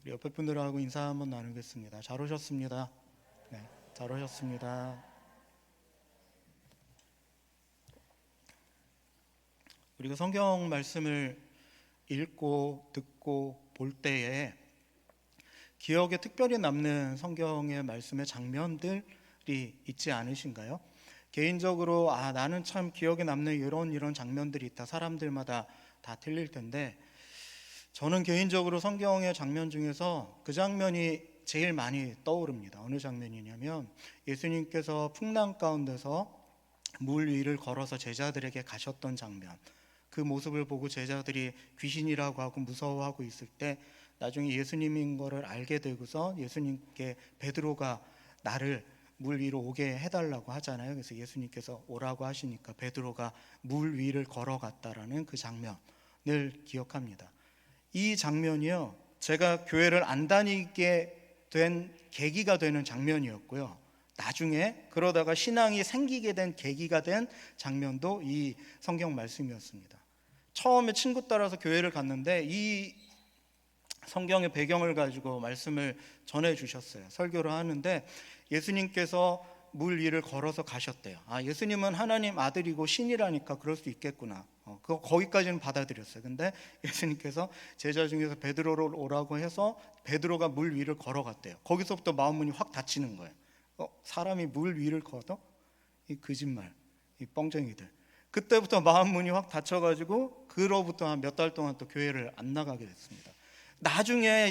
우리 옆에 분들하고 인사 한번 나누겠습니다. 잘 오셨습니다. 네, 잘 오셨습니다. 우리가 성경 말씀을 읽고 듣고 볼 때에 기억에 특별히 남는 성경의 말씀의 장면들이 있지 않으신가요? 개인적으로 나는 참 기억에 남는 이런 장면들이 있다. 사람들마다 다 틀릴 텐데 저는 개인적으로 성경의 장면 중에서 그 장면이 제일 많이 떠오릅니다. 어느 장면이냐면 예수님께서 풍랑 가운데서 물 위를 걸어서 제자들에게 가셨던 장면. 그 모습을 보고 제자들이 귀신이라고 하고 무서워하고 있을 때 나중에 예수님인 거를 알게 되고서 예수님께 베드로가 나를 물 위로 오게 해달라고 하잖아요. 그래서 예수님께서 오라고 하시니까 베드로가 물 위를 걸어갔다라는 그 장면을 기억합니다. 이 장면이요, 제가 교회를 안 다니게 된 계기가 되는 장면이었고요, 나중에 그러다가 신앙이 생기게 된 계기가 된 장면도 이 성경 말씀이었습니다. 처음에 친구 따라서 교회를 갔는데 이 성경의 배경을 가지고 말씀을 전해 주셨어요. 설교를 하는데 예수님께서 물 위를 걸어서 가셨대요. 예수님은 하나님 아들이고 신이라니까 그럴 수 있겠구나. 거기까지는 받아들였어요. 근데 예수님께서 제자 중에서 베드로를 오라고 해서 베드로가 물 위를 걸어갔대요. 거기서부터 마음문이 확 닫히는 거예요. 사람이 물 위를 걸어? 이 거짓말, 이 뻥쟁이들. 그때부터 마음문이 확 닫혀가지고 그로부터 한 몇 달 동안 또 교회를 안 나가게 됐습니다. 나중에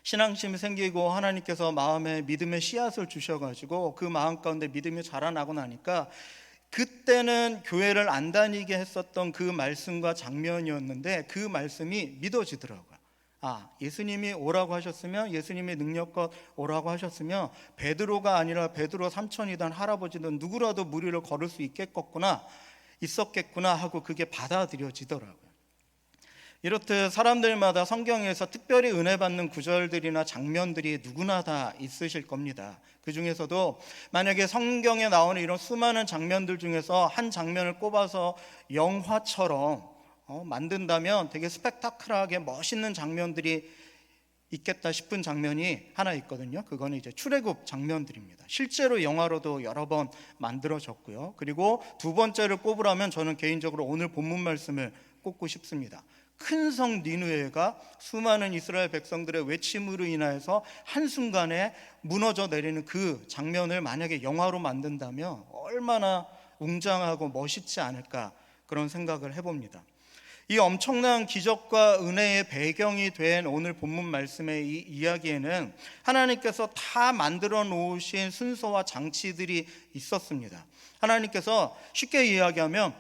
신앙심이 생기고 하나님께서 마음에 믿음의 씨앗을 주셔가지고 그 마음 가운데 믿음이 자라나고 나니까 그때는 교회를 안 다니게 했었던 그 말씀과 장면이었는데 그 말씀이 믿어지더라고요. 예수님이 오라고 하셨으면, 예수님의 능력껏 오라고 하셨으면 베드로가 아니라 베드로 삼촌이든 할아버지든 누구라도 물 위를 걸을 수 있었겠구나 하고 그게 받아들여지더라고요. 이렇듯 사람들마다 성경에서 특별히 은혜 받는 구절들이나 장면들이 누구나 다 있으실 겁니다. 그 중에서도 만약에 성경에 나오는 이런 수많은 장면들 중에서 한 장면을 꼽아서 영화처럼 만든다면 되게 스펙타클하게 멋있는 장면들이 있겠다 싶은 장면이 하나 있거든요. 그거는 이제 출애굽 장면들입니다. 실제로 영화로도 여러 번 만들어졌고요. 그리고 두 번째를 꼽으라면 저는 개인적으로 오늘 본문 말씀을 꼽고 싶습니다. 큰 성 니느웨가 수많은 이스라엘 백성들의 외침으로 인하여서 한순간에 무너져 내리는 그 장면을 만약에 영화로 만든다면 얼마나 웅장하고 멋있지 않을까, 그런 생각을 해봅니다. 이 엄청난 기적과 은혜의 배경이 된 오늘 본문 말씀의 이 이야기에는 하나님께서 다 만들어 놓으신 순서와 장치들이 있었습니다. 하나님께서 쉽게 이야기하면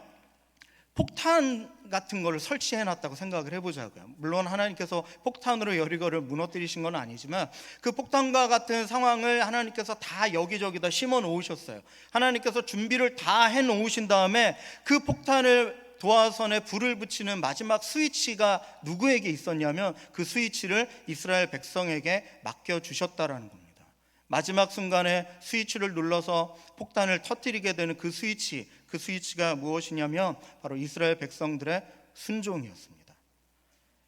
폭탄 같은 걸 설치해 놨다고 생각을 해보자고요. 물론 하나님께서 폭탄으로 여리고를 무너뜨리신 건 아니지만 그 폭탄과 같은 상황을 하나님께서 다 여기저기다 심어 놓으셨어요. 하나님께서 준비를 다 해 놓으신 다음에 그 폭탄을 도화선에 불을 붙이는 마지막 스위치가 누구에게 있었냐면 그 스위치를 이스라엘 백성에게 맡겨주셨다라는 겁니다. 마지막 순간에 스위치를 눌러서 폭탄을 터뜨리게 되는 그 스위치가 무엇이냐면 바로 이스라엘 백성들의 순종이었습니다.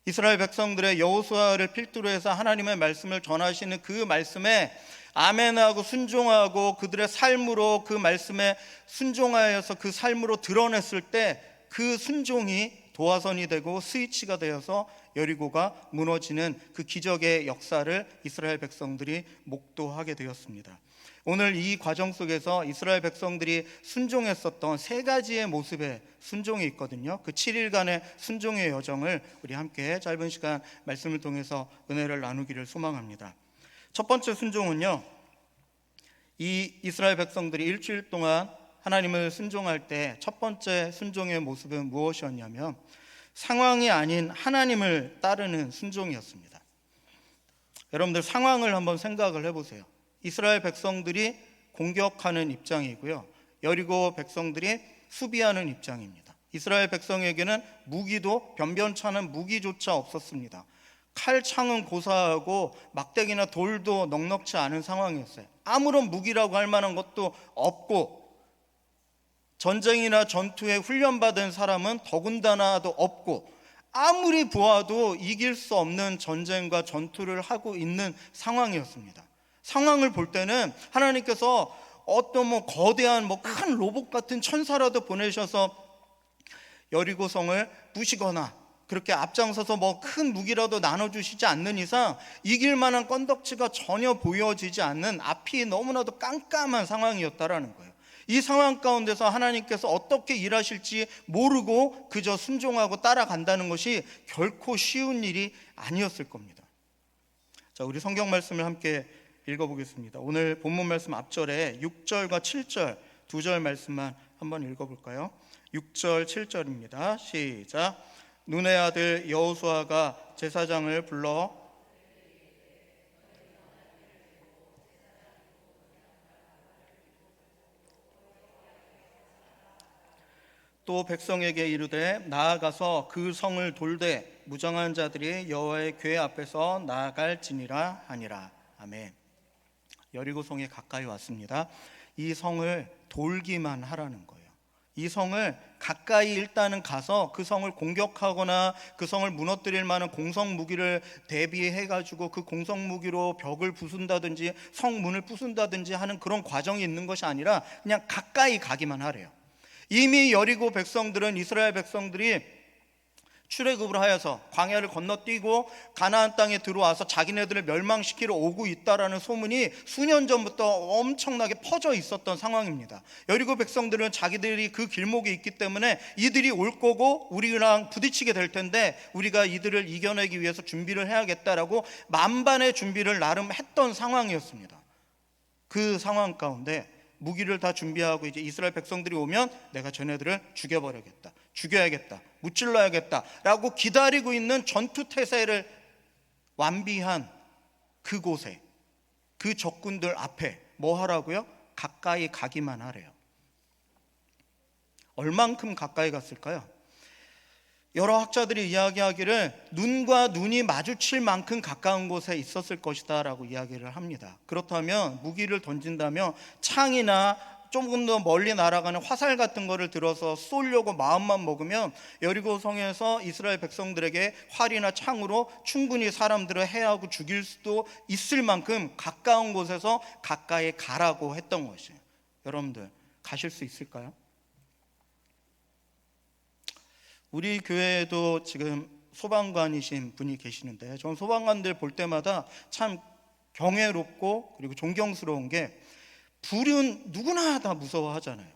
이스라엘 백성들의 여호수아를 필두로 해서 하나님의 말씀을 전하시는 그 말씀에 아멘하고 순종하고 그들의 삶으로 그 말씀에 순종하여서 그 삶으로 드러냈을 때 그 순종이 도화선이 되고 스위치가 되어서 여리고가 무너지는 그 기적의 역사를 이스라엘 백성들이 목도하게 되었습니다. 오늘 이 과정 속에서 이스라엘 백성들이 순종했었던 세 가지의 모습의 순종이 있거든요. 그 7일간의 순종의 여정을 우리 함께 짧은 시간 말씀을 통해서 은혜를 나누기를 소망합니다. 첫 번째 순종은요, 이 이스라엘 백성들이 일주일 동안 하나님을 순종할 때 첫 번째 순종의 모습은 무엇이었냐면 상황이 아닌 하나님을 따르는 순종이었습니다. 여러분들 상황을 한번 생각을 해보세요. 이스라엘 백성들이 공격하는 입장이고요, 여리고 백성들이 수비하는 입장입니다. 이스라엘 백성에게는 무기도 변변찮은 무기조차 없었습니다. 칼, 창은 고사하고 막대기나 돌도 넉넉지 않은 상황이었어요. 아무런 무기라고 할 만한 것도 없고 전쟁이나 전투에 훈련받은 사람은 더군다나도 없고 아무리 보아도 이길 수 없는 전쟁과 전투를 하고 있는 상황이었습니다. 상황을 볼 때는 하나님께서 어떤 거대한 큰 로봇 같은 천사라도 보내셔서 여리고성을 부시거나 그렇게 앞장서서 큰 무기라도 나눠주시지 않는 이상 이길 만한 건덕지가 전혀 보여지지 않는 앞이 너무나도 깜깜한 상황이었다라는 거예요. 이 상황 가운데서 하나님께서 어떻게 일하실지 모르고 그저 순종하고 따라간다는 것이 결코 쉬운 일이 아니었을 겁니다. 자, 우리 성경 말씀을 함께 읽어보겠습니다. 오늘 본문 말씀 앞절에 6절과 7절 두 절 말씀만 한번 읽어볼까요? 6절 7절입니다. 시작. 눈의 아들 여호수아가 제사장을 불러 또 백성에게 이르되 나아가서 그 성을 돌되 무정한 자들이 여호와의 궤 앞에서 나아갈지니라 하니라. 아멘. 여리고성에 가까이 왔습니다. 이 성을 돌기만 하라는 거예요. 이 성을 가까이 일단은 가서 그 성을 공격하거나 그 성을 무너뜨릴 만한 공성 무기를 대비해 가지고 그 공성 무기로 벽을 부순다든지 성문을 부순다든지 하는 그런 과정이 있는 것이 아니라 그냥 가까이 가기만 하래요. 이미 여리고 백성들은, 이스라엘 백성들이 출애굽을 하여서 광야를 건너뛰고 가나안 땅에 들어와서 자기네들을 멸망시키러 오고 있다라는 소문이 수년 전부터 엄청나게 퍼져 있었던 상황입니다. 여리고 백성들은 자기들이 그 길목에 있기 때문에 이들이 올 거고 우리랑 부딪히게 될 텐데 우리가 이들을 이겨내기 위해서 준비를 해야겠다라고 만반의 준비를 나름 했던 상황이었습니다. 그 상황 가운데 무기를 다 준비하고 이제 이스라엘 백성들이 오면 내가 쟤네들을 죽여버려야겠다, 죽여야겠다, 무찔러야겠다 라고 기다리고 있는 전투 태세를 완비한 그곳에, 그 적군들 앞에 뭐 하라고요? 가까이 가기만 하래요. 얼만큼 가까이 갔을까요? 여러 학자들이 이야기하기를 눈과 눈이 마주칠 만큼 가까운 곳에 있었을 것이다 라고 이야기를 합니다. 그렇다면 무기를 던진다면 창이나 조금 더 멀리 날아가는 화살 같은 거를 들어서 쏘려고 마음만 먹으면 여리고성에서 이스라엘 백성들에게 활이나 창으로 충분히 사람들을 해하고 죽일 수도 있을 만큼 가까운 곳에서 가까이 가라고 했던 것이에요. 여러분들 가실 수 있을까요? 우리 교회에도 지금 소방관이신 분이 계시는데 저는 소방관들 볼 때마다 참 경외롭고 그리고 존경스러운 게 불은 누구나 다 무서워하잖아요.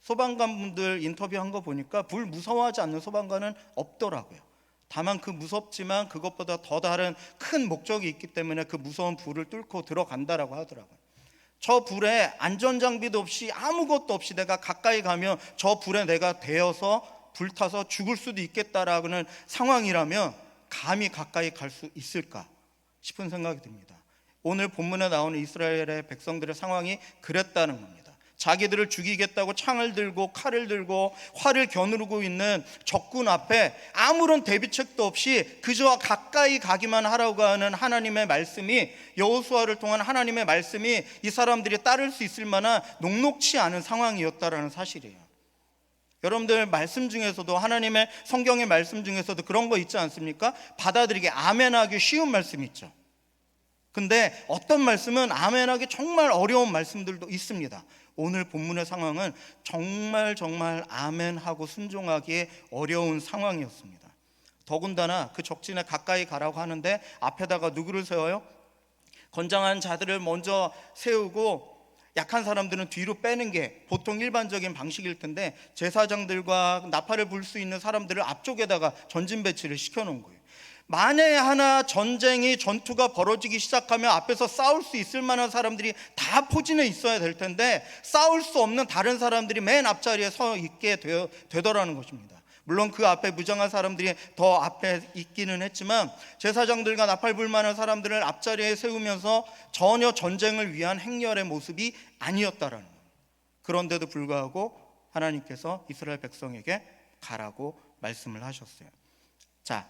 소방관분들 인터뷰한 거 보니까 불 무서워하지 않는 소방관은 없더라고요. 다만 그 무섭지만 그것보다 더 다른 큰 목적이 있기 때문에 그 무서운 불을 뚫고 들어간다라고 하더라고요. 저 불에 안전장비도 없이 아무것도 없이 내가 가까이 가면 저 불에 내가 데어서 불타서 죽을 수도 있겠다라는 상황이라면 감히 가까이 갈 수 있을까 싶은 생각이 듭니다. 오늘 본문에 나오는 이스라엘의 백성들의 상황이 그랬다는 겁니다. 자기들을 죽이겠다고 창을 들고 칼을 들고 활을 겨누르고 있는 적군 앞에 아무런 대비책도 없이 그저 가까이 가기만 하라고 하는 하나님의 말씀이, 여호수아를 통한 하나님의 말씀이 이 사람들이 따를 수 있을 만한 녹록치 않은 상황이었다라는 사실이에요. 여러분들 말씀 중에서도, 하나님의 성경의 말씀 중에서도 그런 거 있지 않습니까? 받아들이기 아멘하기 쉬운 말씀 있죠. 근데 어떤 말씀은 아멘하기 정말 어려운 말씀들도 있습니다. 오늘 본문의 상황은 정말 아멘하고 순종하기에 어려운 상황이었습니다. 더군다나 그 적진에 가까이 가라고 하는데 앞에다가 누구를 세워요? 건장한 자들을 먼저 세우고 약한 사람들은 뒤로 빼는 게 보통 일반적인 방식일 텐데 제사장들과 나팔을 불 수 있는 사람들을 앞쪽에다가 전진 배치를 시켜놓은 거예요. 만에 하나 전투가 벌어지기 시작하면 앞에서 싸울 수 있을 만한 사람들이 다 포진해 있어야 될 텐데 싸울 수 없는 다른 사람들이 맨 앞자리에 서 있게 되더라는 것입니다. 물론 그 앞에 무장한 사람들이 더 앞에 있기는 했지만 제사장들과 나팔 불 만한 사람들을 앞자리에 세우면서 전혀 전쟁을 위한 행렬의 모습이 아니었다라는 거예요. 그런데도 불구하고 하나님께서 이스라엘 백성에게 가라고 말씀을 하셨어요. 자,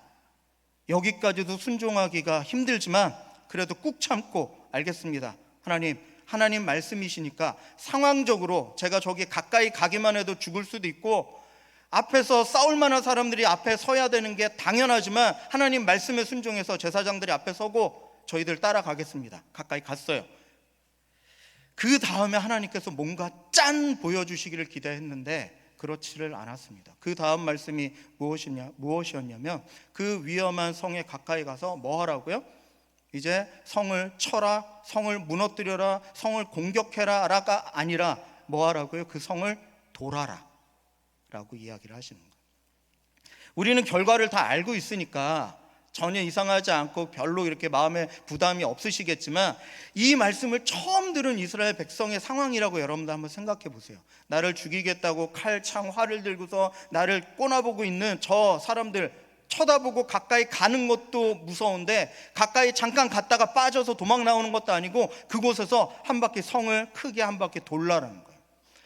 여기까지도 순종하기가 힘들지만 그래도 꾹 참고 알겠습니다. 하나님 말씀이시니까 상황적으로 제가 저기 가까이 가기만 해도 죽을 수도 있고 앞에서 싸울 만한 사람들이 앞에 서야 되는 게 당연하지만 하나님 말씀에 순종해서 제사장들이 앞에 서고 저희들 따라가겠습니다. 가까이 갔어요. 그 다음에 하나님께서 뭔가 짠 보여주시기를 기대했는데 그렇지를 않았습니다. 그 다음 말씀이 무엇이었냐면 그 위험한 성에 가까이 가서 뭐 하라고요? 이제 성을 쳐라, 성을 무너뜨려라, 성을 공격해라가 아니라 뭐 하라고요? 그 성을 돌아라 라고 이야기를 하시는 거예요. 우리는 결과를 다 알고 있으니까 전혀 이상하지 않고 별로 이렇게 마음에 부담이 없으시겠지만 이 말씀을 처음 들은 이스라엘 백성의 상황이라고 여러분들 한번 생각해 보세요. 나를 죽이겠다고 칼, 창, 활을 들고서 나를 꼬나보고 있는 저 사람들 쳐다보고 가까이 가는 것도 무서운데 가까이 잠깐 갔다가 빠져서 도망 나오는 것도 아니고 그곳에서 한 바퀴 성을 크게 한 바퀴 돌라라는 거예요.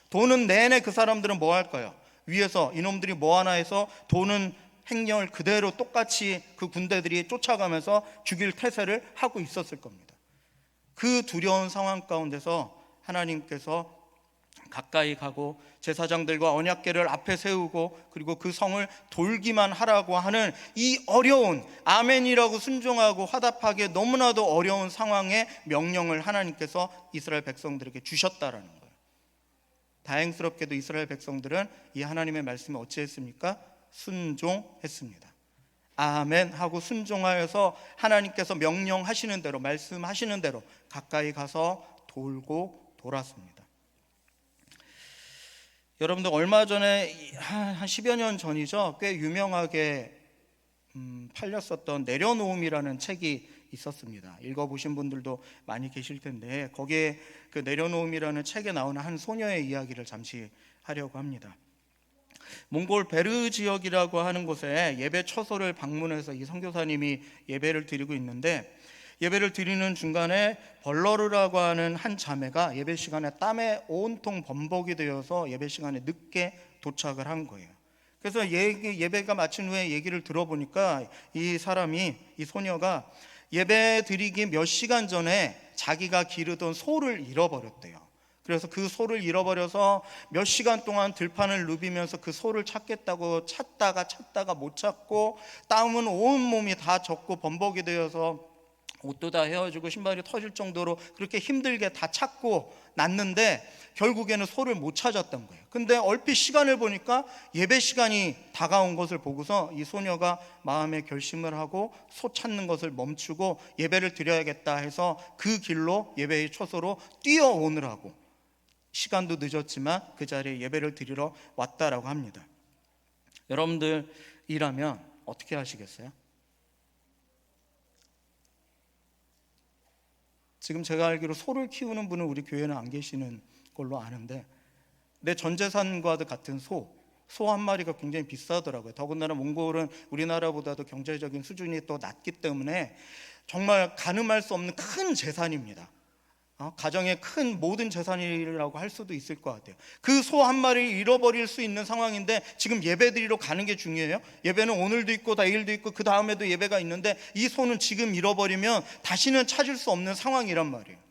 도는 내내 그 사람들은 뭐 할까요? 위에서 이놈들이 뭐 하나 해서 도는 행렬 그대로 똑같이 그 군대들이 쫓아가면서 죽일 태세를 하고 있었을 겁니다. 그 두려운 상황 가운데서 하나님께서 가까이 가고 제사장들과 언약궤를 앞에 세우고 그리고 그 성을 돌기만 하라고 하는 이 어려운 아멘이라고 순종하고 화답하기에 너무나도 어려운 상황의 명령을 하나님께서 이스라엘 백성들에게 주셨다라는 거예요. 다행스럽게도 이스라엘 백성들은 이 하나님의 말씀에 어찌했습니까? 순종했습니다. 아멘 하고 순종하여서 하나님께서 명령하시는 대로 말씀하시는 대로 가까이 가서 돌고 돌았습니다. 여러분들 얼마 전에 한 10여 년 전이죠. 꽤 유명하게 팔렸었던 내려놓음이라는 책이 있었습니다. 읽어보신 분들도 많이 계실 텐데 거기에 그 내려놓음이라는 책에 나오는 한 소녀의 이야기를 잠시 하려고 합니다. 몽골 베르 지역이라고 하는 곳에 예배 처소를 방문해서 이 선교사님이 예배를 드리고 있는데 예배를 드리는 중간에 벌러르라고 하는 한 자매가 예배 시간에 땀에 온통 범벅이 되어서 예배 시간에 늦게 도착을 한 거예요. 그래서 예배가 마친 후에 얘기를 들어보니까 이 소녀가 예배 드리기 몇 시간 전에 자기가 기르던 소를 잃어버렸대요. 그래서 그 소를 잃어버려서 몇 시간 동안 들판을 누비면서 그 소를 찾겠다고 찾다가 못 찾고 땀은 온 몸이 다 젖고 범벅이 되어서 옷도 다 헤어지고 신발이 터질 정도로 그렇게 힘들게 다 찾고 났는데 결국에는 소를 못 찾았던 거예요. 근데 얼핏 시간을 보니까 예배 시간이 다가온 것을 보고서 이 소녀가 마음에 결심을 하고 소 찾는 것을 멈추고 예배를 드려야겠다 해서 그 길로 예배의 초소로 뛰어오느라고 시간도 늦었지만 그 자리에 예배를 드리러 왔다라고 합니다. 여러분들이라면 어떻게 하시겠어요? 지금 제가 알기로 소를 키우는 분은 우리 교회는 안 계시는 걸로 아는데 내 전 재산과 같은 소 한 마리가 굉장히 비싸더라고요. 더군다나 몽골은 우리나라보다도 경제적인 수준이 또 낮기 때문에 정말 가늠할 수 없는 큰 재산입니다. 가정의 큰 모든 재산이라고 할 수도 있을 것 같아요. 그 소 한 마리를 잃어버릴 수 있는 상황인데 지금 예배드리러 가는 게 중요해요? 예배는 오늘도 있고 내일도 있고 그 다음에도 예배가 있는데 이 소는 지금 잃어버리면 다시는 찾을 수 없는 상황이란 말이에요.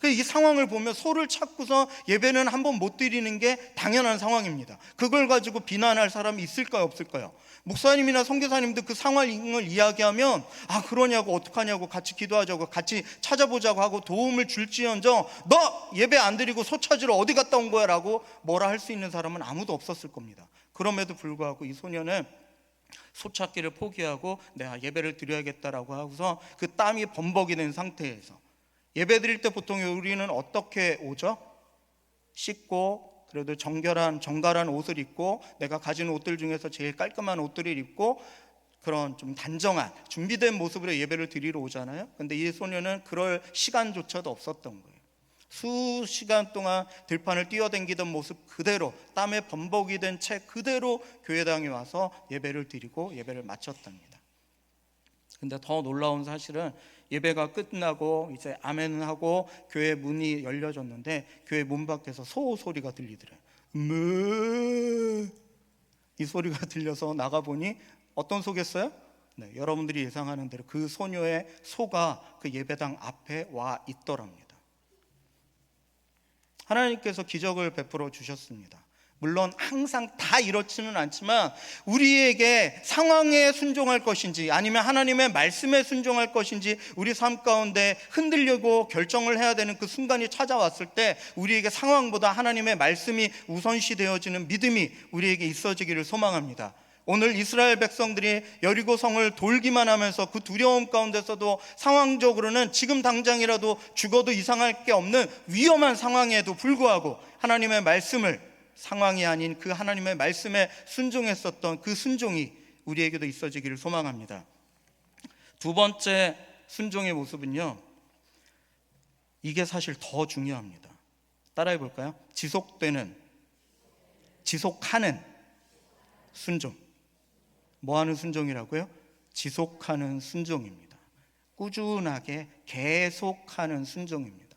이 상황을 보면 소를 찾고서 예배는 한번 못 드리는 게 당연한 상황입니다. 그걸 가지고 비난할 사람이 있을까요, 없을까요? 목사님이나 선교사님도 그 상황을 이야기하면 그러냐고 어떡하냐고 같이 기도하자고 같이 찾아보자고 하고 도움을 줄지언정 너 예배 안 드리고 소 찾으러 어디 갔다 온 거야 라고 뭐라 할 수 있는 사람은 아무도 없었을 겁니다. 그럼에도 불구하고 이 소녀는 소 찾기를 포기하고 내가 예배를 드려야겠다라고 하고서 그 땀이 범벅이 된 상태에서 예배 드릴 때 보통 우리는 어떻게 오죠? 씻고 그래도 정갈한 옷을 입고 내가 가진 옷들 중에서 제일 깔끔한 옷들을 입고 그런 좀 단정한 준비된 모습으로 예배를 드리러 오잖아요. 근데 이 소녀는 그럴 시간조차도 없었던 거예요. 수시간 동안 들판을 뛰어댕기던 모습 그대로 땀에 범벅이 된 채 그대로 교회당에 와서 예배를 드리고 예배를 마쳤답니다. 근데 더 놀라운 사실은 예배가 끝나고 이제 아멘 하고 교회 문이 열려졌는데 교회 문 밖에서 소 소리가 들리더래요. 이 소리가 들려서 나가보니 어떤 소겠어요? 네, 여러분들이 예상하는 대로 그 소녀의 소가 그 예배당 앞에 와 있더랍니다. 하나님께서 기적을 베풀어 주셨습니다. 물론 항상 다 이렇지는 않지만 우리에게 상황에 순종할 것인지 아니면 하나님의 말씀에 순종할 것인지 우리 삶 가운데 흔들리고 결정을 해야 되는 그 순간이 찾아왔을 때 우리에게 상황보다 하나님의 말씀이 우선시 되어지는 믿음이 우리에게 있어지기를 소망합니다. 오늘 이스라엘 백성들이 여리고성을 돌기만 하면서 그 두려움 가운데서도 상황적으로는 지금 당장이라도 죽어도 이상할 게 없는 위험한 상황에도 불구하고 하나님의 말씀을, 상황이 아닌 그 하나님의 말씀에 순종했었던 그 순종이 우리에게도 있어지기를 소망합니다. 두 번째 순종의 모습은요, 이게 사실 더 중요합니다. 따라해 볼까요? 지속하는 순종. 뭐 하는 순종이라고요? 지속하는 순종입니다. 꾸준하게 계속하는 순종입니다.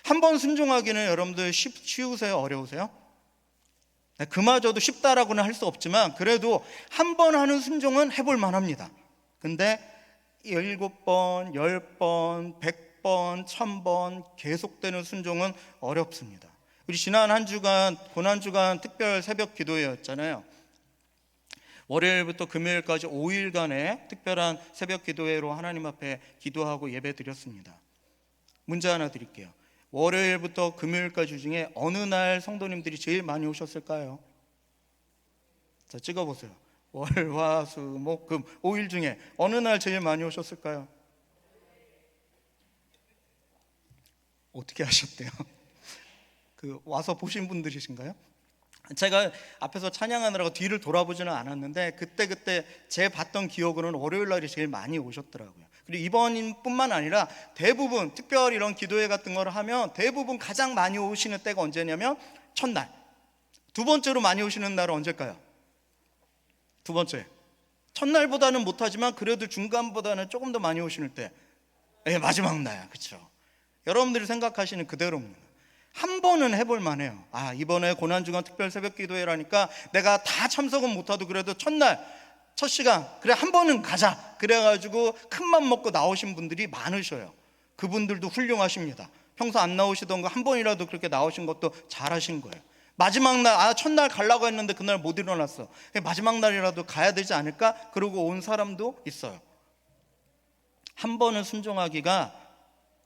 한 번 순종하기는 여러분들 쉬우세요? 어려우세요? 그마저도 쉽다라고는 할 수 없지만 그래도 한 번 하는 순종은 해볼 만합니다. 근데 7번, 10번, 100번, 1000번 계속되는 순종은 어렵습니다. 우리 지난 한 주간 고난주간 특별 새벽 기도회였잖아요. 월요일부터 금요일까지 5일간의 특별한 새벽 기도회로 하나님 앞에 기도하고 예배 드렸습니다. 문제 하나 드릴게요. 월요일부터 금요일까지 중에 어느 날 성도님들이 제일 많이 오셨을까요? 자, 찍어보세요. 월, 화, 수, 목, 금 5일 중에 어느 날 제일 많이 오셨을까요? 어떻게 하셨대요? 와서 보신 분들이신가요? 제가 앞에서 찬양하느라고 뒤를 돌아보지는 않았는데 그때 제 봤던 기억으로는 월요일 날이 제일 많이 오셨더라고요. 그리고 이번뿐만 아니라 대부분 특별히 이런 기도회 같은 걸 하면 대부분 가장 많이 오시는 때가 언제냐면 첫날. 두 번째로 많이 오시는 날은 언제일까요? 두 번째. 첫날보다는 못하지만 그래도 중간보다는 조금 더 많이 오시는 때. 마지막 날. 그렇죠. 여러분들이 생각하시는 그대로입니다. 한 번은 해볼 만해요. 이번에 고난주간 특별 새벽 기도회라니까 내가 다 참석은 못하도 그래도 첫날 첫 시간 그래 한 번은 가자 그래가지고 큰맘 먹고 나오신 분들이 많으셔요. 그분들도 훌륭하십니다. 평소 안 나오시던 거 한 번이라도 그렇게 나오신 것도 잘하신 거예요. 마지막 날 첫날 가려고 했는데 그날 못 일어났어. 마지막 날이라도 가야 되지 않을까? 그러고 온 사람도 있어요. 한 번은 순종하기가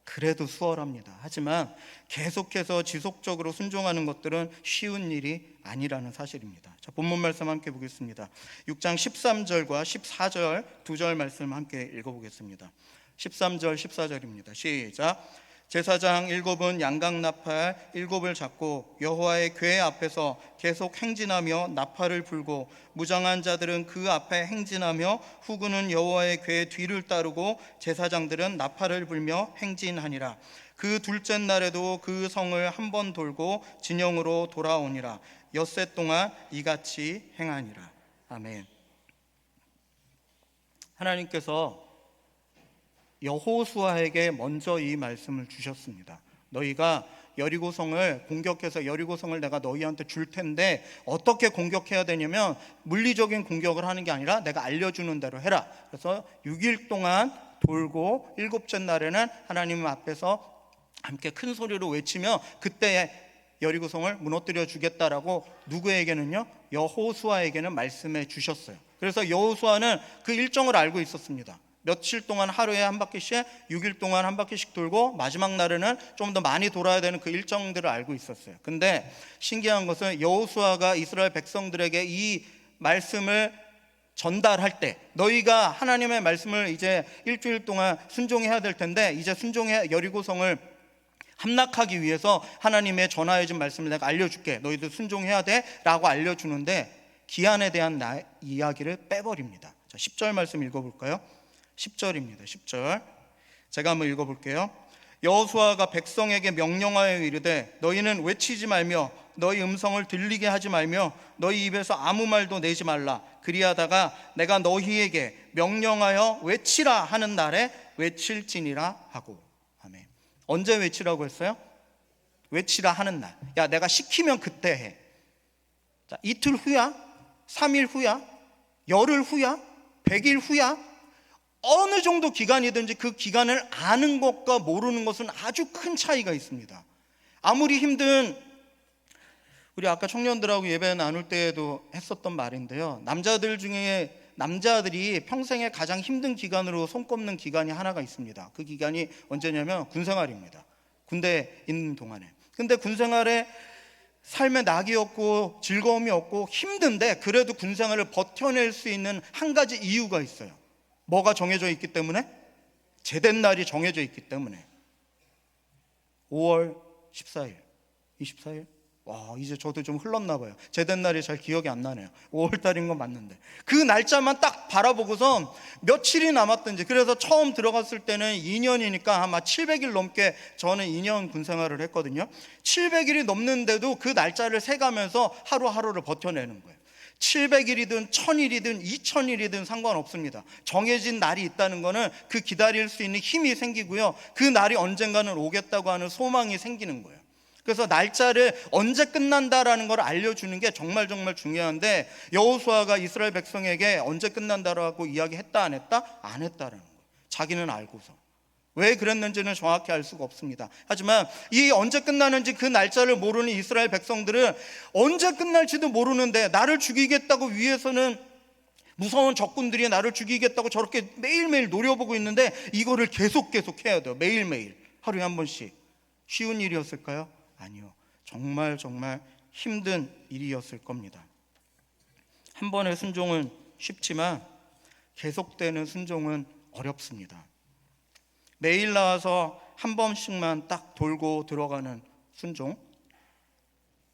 그래도 수월합니다. 하지만 계속해서 지속적으로 순종하는 것들은 쉬운 일이 아니라는 사실입니다. 자, 본문 말씀 함께 보겠습니다. 6장 13절과 14절 두 절 말씀 함께 읽어보겠습니다. 13절 14절입니다. 시작. 제사장 7은 양각나팔 7을 잡고 여호와의 궤 앞에서 계속 행진하며 나팔을 불고 무장한 자들은 그 앞에 행진하며 후군은 여호와의 궤 뒤를 따르고 제사장들은 나팔을 불며 행진하니라. 그 둘째 날에도 그 성을 한 번 돌고 진영으로 돌아오니라. 엿새 동안 이같이 행하니라. 아멘. 하나님께서 여호수아에게 먼저 이 말씀을 주셨습니다. 너희가 여리고성을 공격해서 여리고성을 내가 너희한테 줄 텐데 어떻게 공격해야 되냐면 물리적인 공격을 하는 게 아니라 내가 알려주는 대로 해라. 그래서 6일 동안 돌고 7째 날에는 하나님 앞에서 함께 큰 소리로 외치며 그때에 여리고성을 무너뜨려 주겠다라고 누구에게는요? 여호수아에게는 말씀해 주셨어요. 그래서 여호수아는 그 일정을 알고 있었습니다. 며칠 동안 하루에 한 바퀴씩 6일 동안 한 바퀴씩 돌고 마지막 날에는 좀 더 많이 돌아야 되는 그 일정들을 알고 있었어요. 근데 신기한 것은 여호수아가 이스라엘 백성들에게 이 말씀을 전달할 때 너희가 하나님의 말씀을 이제 일주일 동안 순종해야 될 텐데 이제 순종해 여리고성을 함락하기 위해서 하나님의 전하해 준 말씀을 내가 알려줄게. 너희들 순종해야 돼 라고 알려주는데 기한에 대한 이야기를 빼버립니다. 자, 10절 말씀 읽어볼까요? 10절입니다. 10절 제가 한번 읽어볼게요. 여호수아가 백성에게 명령하여 이르되 너희는 외치지 말며 너희 음성을 들리게 하지 말며 너희 입에서 아무 말도 내지 말라. 그리하다가 내가 너희에게 명령하여 외치라 하는 날에 외칠지니라 하고. 아멘. 언제 외치라고 했어요? 외치라 하는 날. 야, 내가 시키면 그때 해. 자, 이틀 후야? 3일 후야? 열흘 후야? 100일 후야? 어느 정도 기간이든지 그 기간을 아는 것과 모르는 것은 아주 큰 차이가 있습니다. 아무리 힘든 우리 아까 청년들하고 예배 나눌 때에도 했었던 말인데요, 남자들 중에 남자들이 평생에 가장 힘든 기간으로 손꼽는 기간이 하나가 있습니다. 그 기간이 언제냐면 군생활입니다. 군대에 있는 동안에. 근데 군생활에 삶에 낙이 없고 즐거움이 없고 힘든데 그래도 군생활을 버텨낼 수 있는 한 가지 이유가 있어요. 뭐가 정해져 있기 때문에? 제된 날이 정해져 있기 때문에. 5월 14일, 24일? 와, 이제 저도 좀 흘렀나 봐요. 제된 날이 잘 기억이 안 나네요. 5월 달인 건 맞는데 그 날짜만 딱 바라보고선 며칠이 남았든지, 그래서 처음 들어갔을 때는 2년이니까 아마 700일 넘게 저는 2년 군생활을 했거든요. 700일이 넘는데도 그 날짜를 세가면서 하루하루를 버텨내는 거예요. 700일이든 1000일이든 2000일이든 상관없습니다. 정해진 날이 있다는 거는 그 기다릴 수 있는 힘이 생기고요, 그 날이 언젠가는 오겠다고 하는 소망이 생기는 거예요. 그래서 날짜를 언제 끝난다라는 걸 알려주는 게 정말 중요한데, 여호수아가 이스라엘 백성에게 언제 끝난다라고 이야기했다 안 했다? 안 했다라는 거예요. 자기는 알고서. 왜 그랬는지는 정확히 알 수가 없습니다. 하지만 이 언제 끝나는지 그 날짜를 모르는 이스라엘 백성들은 언제 끝날지도 모르는데 나를 죽이겠다고 위해서는 무서운 적군들이 나를 죽이겠다고 저렇게 매일매일 노려보고 있는데 이거를 계속 해야 돼요. 매일매일 하루에 한 번씩. 쉬운 일이었을까요? 아니요. 정말 힘든 일이었을 겁니다. 한 번의 순종은 쉽지만 계속되는 순종은 어렵습니다. 매일 나와서 한 번씩만 딱 돌고 들어가는 순종,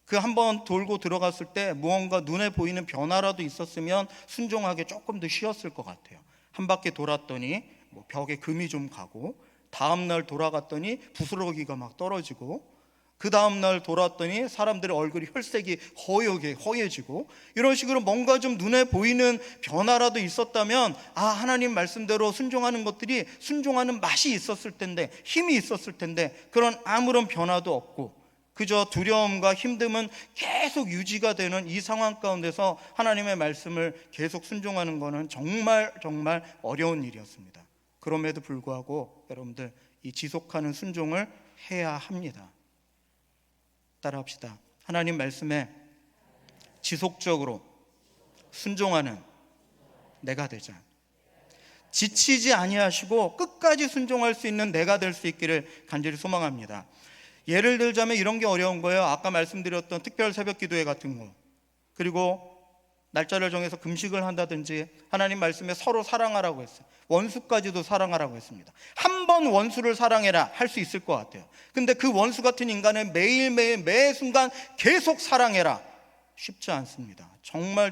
그 한 번 돌고 들어갔을 때 무언가 눈에 보이는 변화라도 있었으면 순종하기 조금 더 쉬웠을 것 같아요. 한 바퀴 돌았더니 벽에 금이 좀 가고, 다음날 돌아갔더니 부스러기가 막 떨어지고, 그 다음날 돌아왔더니 사람들의 얼굴이 혈색이 허해지고, 이런 식으로 뭔가 좀 눈에 보이는 변화라도 있었다면 하나님 말씀대로 순종하는 것들이 순종하는 맛이 있었을 텐데, 힘이 있었을 텐데, 그런 아무런 변화도 없고 그저 두려움과 힘듦은 계속 유지가 되는 이 상황 가운데서 하나님의 말씀을 계속 순종하는 것은 정말 어려운 일이었습니다. 그럼에도 불구하고 여러분들, 이 지속하는 순종을 해야 합니다. 따라합시다. 하나님 말씀에 지속적으로 순종하는 내가 되자. 지치지 아니하시고 끝까지 순종할 수 있는 내가 될 수 있기를 간절히 소망합니다. 예를 들자면 이런 게 어려운 거예요. 아까 말씀드렸던 특별 새벽 기도회 같은 거, 그리고 날짜를 정해서 금식을 한다든지, 하나님 말씀에 서로 사랑하라고 했어요. 원수까지도 사랑하라고 했습니다. 한 번 원수를 사랑해라 할 수 있을 것 같아요. 근데 그 원수 같은 인간을 매일매일 매 순간 계속 사랑해라, 쉽지 않습니다. 정말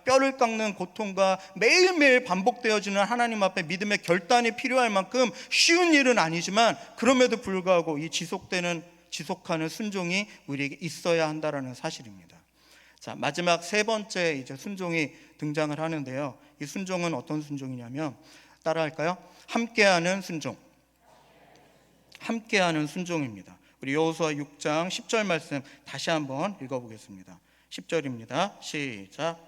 뼈를 깎는 고통과 매일매일 반복되어지는 하나님 앞에 믿음의 결단이 필요할 만큼 쉬운 일은 아니지만, 그럼에도 불구하고 이 지속하는 순종이 우리에게 있어야 한다는 사실입니다. 자, 마지막 세 번째 이제 순종이 등장을 하는데요, 이 순종은 어떤 순종이냐면, 따라할까요? 함께하는 순종. 함께하는 순종입니다. 우리 여호수아 6장 10절 말씀 다시 한번 읽어보겠습니다. 10절입니다. 시작.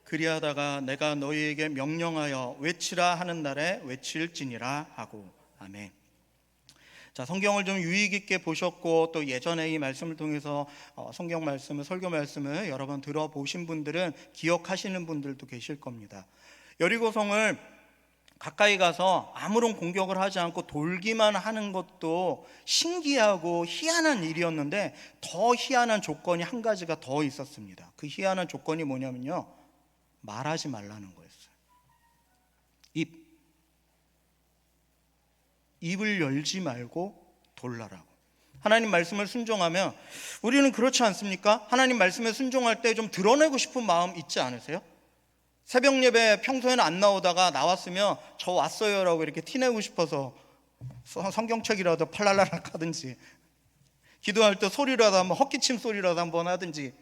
그리하다가 내가 너희에게 명령하여 외치라 하는 날에 외칠지니라 하고. 아멘. 자, 성경을 좀 유익 있게 보셨고, 또 예전에 이 말씀을 통해서 성경 말씀을, 설교 말씀을 여러 번 들어보신 분들은 기억하시는 분들도 계실 겁니다. 여리고성을 가까이 가서 아무런 공격을 하지 않고 돌기만 하는 것도 신기하고 희한한 일이었는데, 더 희한한 조건이 한 가지가 더 있었습니다. 그 희한한 조건이 뭐냐면요, 말하지 말라는 거였어요. 입을 열지 말고 돌라라고. 하나님 말씀을 순종하면, 우리는 그렇지 않습니까? 하나님 말씀에 순종할 때 좀 드러내고 싶은 마음 있지 않으세요? 새벽 예배 평소에는 안 나오다가 나왔으면 저 왔어요 라고 이렇게 티내고 싶어서 성경책이라도 팔랄랄락 하든지, 기도할 때 소리라도 한번, 헛기침 소리라도 한번 하든지,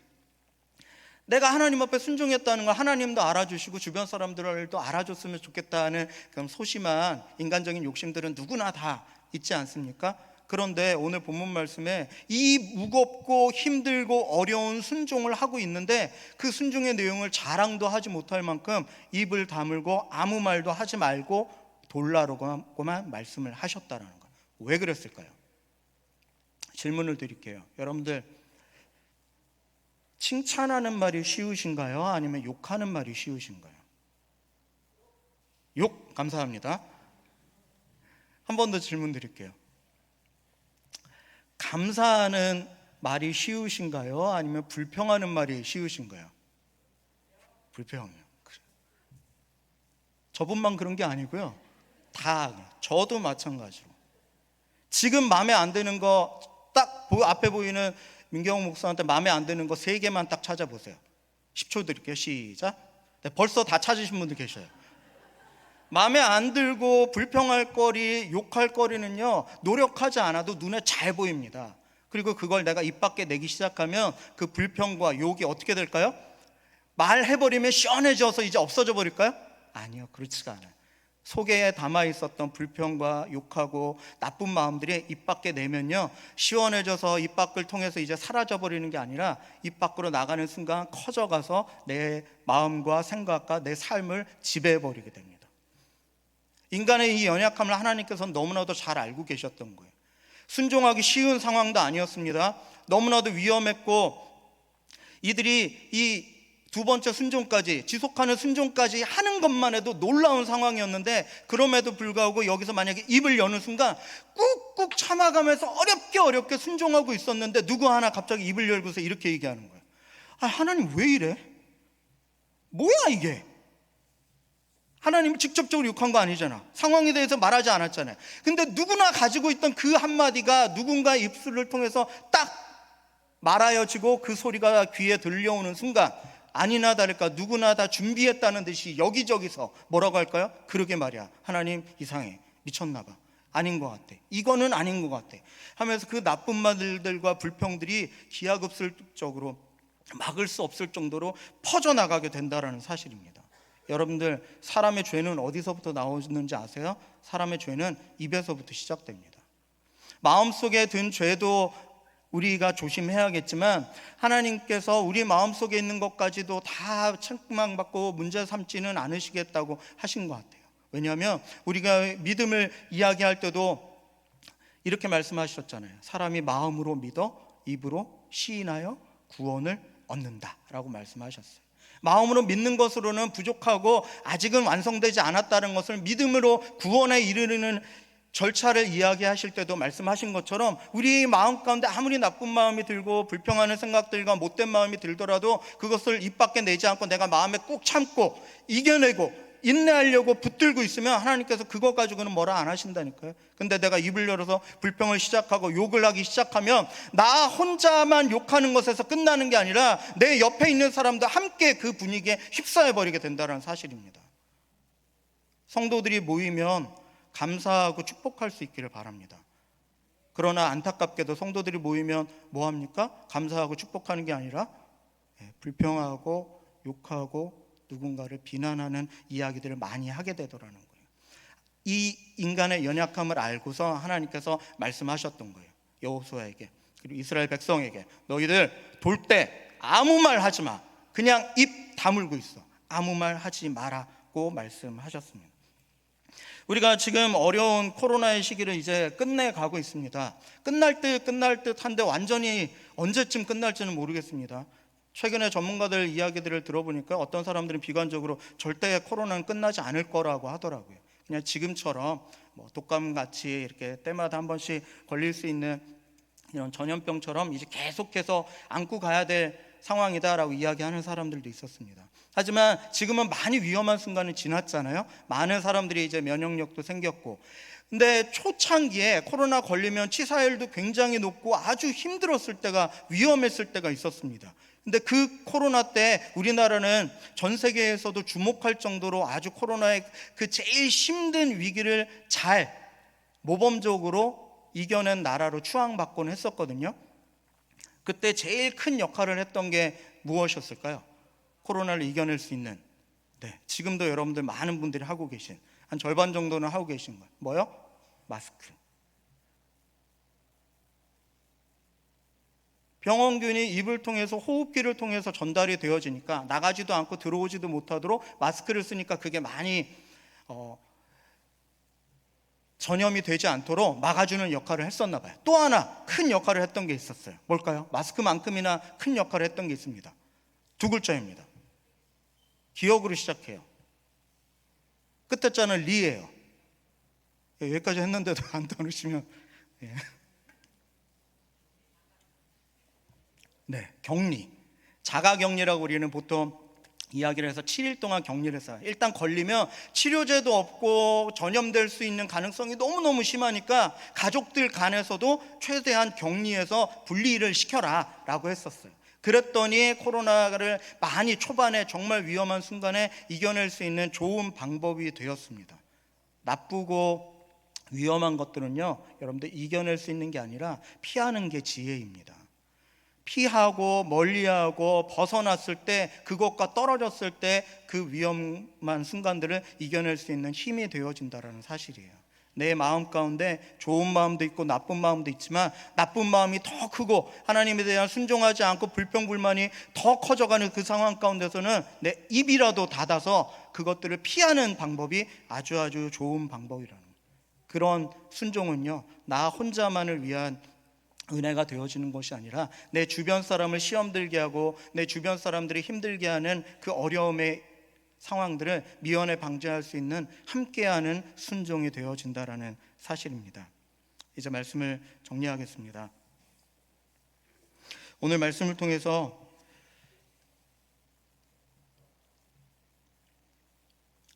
내가 하나님 앞에 순종했다는 걸 하나님도 알아주시고 주변 사람들도 알아줬으면 좋겠다는 그런 소심한 인간적인 욕심들은 누구나 다 있지 않습니까? 그런데 오늘 본문 말씀에 이 무겁고 힘들고 어려운 순종을 하고 있는데 그 순종의 내용을 자랑도 하지 못할 만큼 입을 다물고 아무 말도 하지 말고 돌라라고만 말씀을 하셨다라는 거예요. 왜 그랬을까요? 질문을 드릴게요. 여러분들, 칭찬하는 말이 쉬우신가요? 아니면 욕하는 말이 쉬우신가요? 욕, 감사합니다. 한 번 더 질문 드릴게요. 감사하는 말이 쉬우신가요? 아니면 불평하는 말이 쉬우신가요? 불평이요. 저분만 그런 게 아니고요, 다, 저도 마찬가지로. 지금 마음에 안 드는 거 딱 앞에 보이는 민경호 목사한테 마음에 안 드는 거 3개만 딱 찾아보세요. 10초 드릴게요. 시작. 네, 벌써 다 찾으신 분들 계셔요. 마음에 안 들고 불평할 거리, 욕할 거리는요, 노력하지 않아도 눈에 잘 보입니다. 그리고 그걸 내가 입 밖에 내기 시작하면 그 불평과 욕이 어떻게 될까요? 말해버리면 시원해져서 이제 없어져 버릴까요? 아니요, 그렇지가 않아요. 속에 담아 있었던 불평과 욕하고 나쁜 마음들이 입 밖에 내면요, 시원해져서 입 밖을 통해서 이제 사라져 버리는 게 아니라 입 밖으로 나가는 순간 커져가서 내 마음과 생각과 내 삶을 지배해 버리게 됩니다. 인간의 이 연약함을 하나님께서는 너무나도 잘 알고 계셨던 거예요. 순종하기 쉬운 상황도 아니었습니다. 너무나도 위험했고, 이들이 이 두 번째 순종까지, 지속하는 순종까지 하는 것만 해도 놀라운 상황이었는데, 그럼에도 불구하고 여기서 만약에 입을 여는 순간 꾹꾹 참아가면서 어렵게 순종하고 있었는데 누구 하나 갑자기 입을 열고서 이렇게 얘기하는 거예요. 아, 하나님 왜 이래? 뭐야 이게? 하나님이 직접적으로 욕한 거 아니잖아. 상황에 대해서 말하지 않았잖아요. 근데 누구나 가지고 있던 그 한마디가 누군가의 입술을 통해서 딱 말하여지고 그 소리가 귀에 들려오는 순간, 아니나 다를까 누구나 다 준비했다는 듯이 여기저기서 뭐라고 할까요? 그러게 말이야, 하나님 이상해, 미쳤나 봐, 아닌 것 같아, 이거는 아닌 것 같아 하면서 그 나쁜 말들과 불평들이 기하급수적으로 막을 수 없을 정도로 퍼져나가게 된다는 사실입니다. 여러분들, 사람의 죄는 어디서부터 나오는지 아세요? 사람의 죄는 입에서부터 시작됩니다. 마음속에 든 죄도 우리가 조심해야겠지만, 하나님께서 우리 마음속에 있는 것까지도 다 책망받고 문제 삼지는 않으시겠다고 하신 것 같아요. 왜냐하면 우리가 믿음을 이야기할 때도 이렇게 말씀하셨잖아요. 사람이 마음으로 믿어 입으로 시인하여 구원을 얻는다 라고 말씀하셨어요. 마음으로 믿는 것으로는 부족하고 아직은 완성되지 않았다는 것을 믿음으로 구원에 이르는 절차를 이야기하실 때도 말씀하신 것처럼, 우리 마음 가운데 아무리 나쁜 마음이 들고 불평하는 생각들과 못된 마음이 들더라도 그것을 입 밖에 내지 않고 내가 마음에 꾹 참고 이겨내고 인내하려고 붙들고 있으면 하나님께서 그것 가지고는 뭐라 안 하신다니까요. 근데 내가 입을 열어서 불평을 시작하고 욕을 하기 시작하면 나 혼자만 욕하는 것에서 끝나는 게 아니라 내 옆에 있는 사람도 함께 그 분위기에 휩싸여 버리게 된다는 사실입니다. 성도들이 모이면 감사하고 축복할 수 있기를 바랍니다. 그러나 안타깝게도 성도들이 모이면 뭐합니까? 감사하고 축복하는 게 아니라 불평하고 욕하고 누군가를 비난하는 이야기들을 많이 하게 되더라는 거예요. 이 인간의 연약함을 알고서 하나님께서 말씀하셨던 거예요. 여호수아에게, 그리고 이스라엘 백성에게, 너희들 돌 때 아무 말 하지 마, 그냥 입 다물고 있어, 아무 말 하지 마라고 말씀하셨습니다. 우리가 지금 어려운 코로나의 시기를 이제 끝내가고 있습니다. 끝날 듯 한데 완전히 언제쯤 끝날지는 모르겠습니다. 최근에 전문가들 이야기들을 들어보니까 어떤 사람들은 비관적으로 절대 코로나는 끝나지 않을 거라고 하더라고요. 그냥 지금처럼 독감같이 이렇게 때마다 한 번씩 걸릴 수 있는 이런 전염병처럼 이제 계속해서 안고 가야 될 상황이다라고 이야기하는 사람들도 있었습니다. 하지만 지금은 많이 위험한 순간이 지났잖아요. 많은 사람들이 이제 면역력도 생겼고, 근데 초창기에 코로나 걸리면 치사율도 굉장히 높고 아주 힘들었을 때가, 위험했을 때가 있었습니다. 근데 그 코로나 때 우리나라는 전 세계에서도 주목할 정도로 아주 코로나의 그 제일 힘든 위기를 잘 모범적으로 이겨낸 나라로 추앙받곤 했었거든요. 그때 제일 큰 역할을 했던 게 무엇이었을까요? 코로나를 이겨낼 수 있는, 지금도 여러분들 많은 분들이 하고 계신, 한 절반 정도는 하고 계신 거예요. 뭐요? 마스크. 병원균이 입을 통해서 호흡기를 통해서 전달이 되어지니까 나가지도 않고 들어오지도 못하도록 마스크를 쓰니까 그게 많이 전염이 되지 않도록 막아주는 역할을 했었나 봐요. 또 하나 큰 역할을 했던 게 있었어요. 뭘까요? 마스크만큼이나 큰 역할을 했던 게 있습니다. 두 글자입니다. 기억으로 시작해요. 끝에 자는 리예요. 여기까지 했는데도 안 떠오르시면 네, 격리. 자가격리라고 우리는 보통 이야기를 해서 7일 동안 격리를 했어요. 일단 걸리면 치료제도 없고 전염될 수 있는 가능성이 너무너무 심하니까 가족들 간에서도 최대한 격리해서 분리를 시켜라 라고 했었어요. 그랬더니 코로나를 많이 초반에 정말 위험한 순간에 이겨낼 수 있는 좋은 방법이 되었습니다. 나쁘고 위험한 것들은요, 여러분들 이겨낼 수 있는 게 아니라 피하는 게 지혜입니다. 피하고 멀리하고 벗어났을 때, 그것과 떨어졌을 때 그 위험한 순간들을 이겨낼 수 있는 힘이 되어진다는 사실이에요. 내 마음 가운데 좋은 마음도 있고 나쁜 마음도 있지만 나쁜 마음이 더 크고 하나님에 대한 순종하지 않고 불평불만이 더 커져가는 그 상황 가운데서는 내 입이라도 닫아서 그것들을 피하는 방법이 아주 좋은 방법이라는 거예요. 그런 순종은요, 나 혼자만을 위한 은혜가 되어지는 것이 아니라 내 주변 사람을 시험 들게 하고 내 주변 사람들이 힘들게 하는 그 어려움의 상황들을 미연에 방지할 수 있는 함께하는 순종이 되어진다라는 사실입니다. 이제 말씀을 정리하겠습니다. 오늘 말씀을 통해서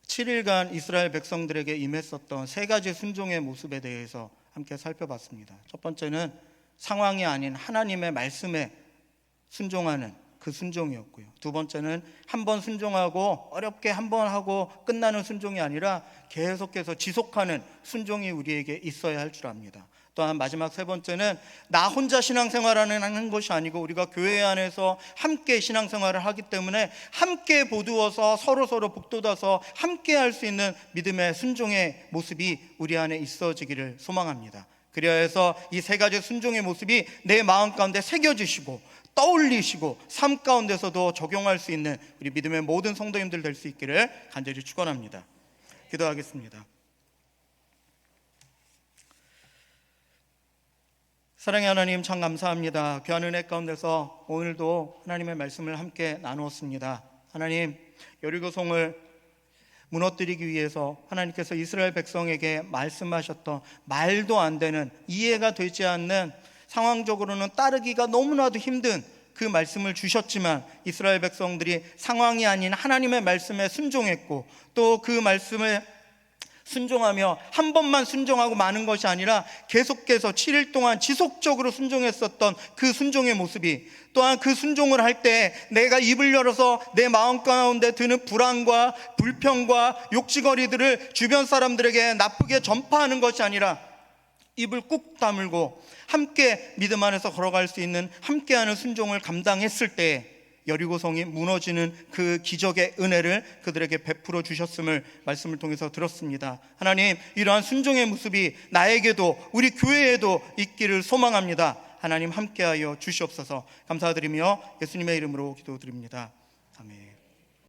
(7일간) 이스라엘 백성들에게 임했었던 세 가지 순종의 모습에 대해서 함께 살펴봤습니다. 첫 번째는 상황이 아닌 하나님의 말씀에 순종하는 그 순종이었고요. 두 번째는 한 번 순종하고 어렵게 한 번 하고 끝나는 순종이 아니라 계속해서 지속하는 순종이 우리에게 있어야 할 줄 압니다. 또한 마지막 세 번째는 나 혼자 신앙생활을 하는 것이 아니고 우리가 교회 안에서 함께 신앙생활을 하기 때문에 함께 보두어서 서로 북돋아서 함께 할 수 있는 믿음의 순종의 모습이 우리 안에 있어지기를 소망합니다. 그래야 해서 이 세 가지 순종의 모습이 내 마음 가운데 새겨지시고 떠올리시고 삶 가운데서도 적용할 수 있는 우리 믿음의 모든 성도님들 될 수 있기를 간절히 축원합니다. 기도하겠습니다. 사랑의 하나님, 참 감사합니다. 귀한 은혜 가운데서 오늘도 하나님의 말씀을 함께 나누었습니다. 하나님, 여리고성을 무너뜨리기 위해서 하나님께서 이스라엘 백성에게 말씀하셨던 말도 안 되는, 이해가 되지 않는, 상황적으로는 따르기가 너무나도 힘든 그 말씀을 주셨지만 이스라엘 백성들이 상황이 아닌 하나님의 말씀에 순종했고 또 그 말씀을 순종하며 한 번만 순종하고 마는 것이 아니라 계속해서 7일 동안 지속적으로 순종했었던 그 순종의 모습이, 또한 그 순종을 할 때 내가 입을 열어서 내 마음 가운데 드는 불안과 불평과 욕지거리들을 주변 사람들에게 나쁘게 전파하는 것이 아니라 입을 꾹 다물고 함께 믿음 안에서 걸어갈 수 있는 함께하는 순종을 감당했을 때 여리고성이 무너지는 그 기적의 은혜를 그들에게 베풀어 주셨음을 말씀을 통해서 들었습니다. 하나님, 이러한 순종의 모습이 나에게도 우리 교회에도 있기를 소망합니다. 하나님, 함께하여 주시옵소서. 감사드리며 예수님의 이름으로 기도드립니다. 아멘.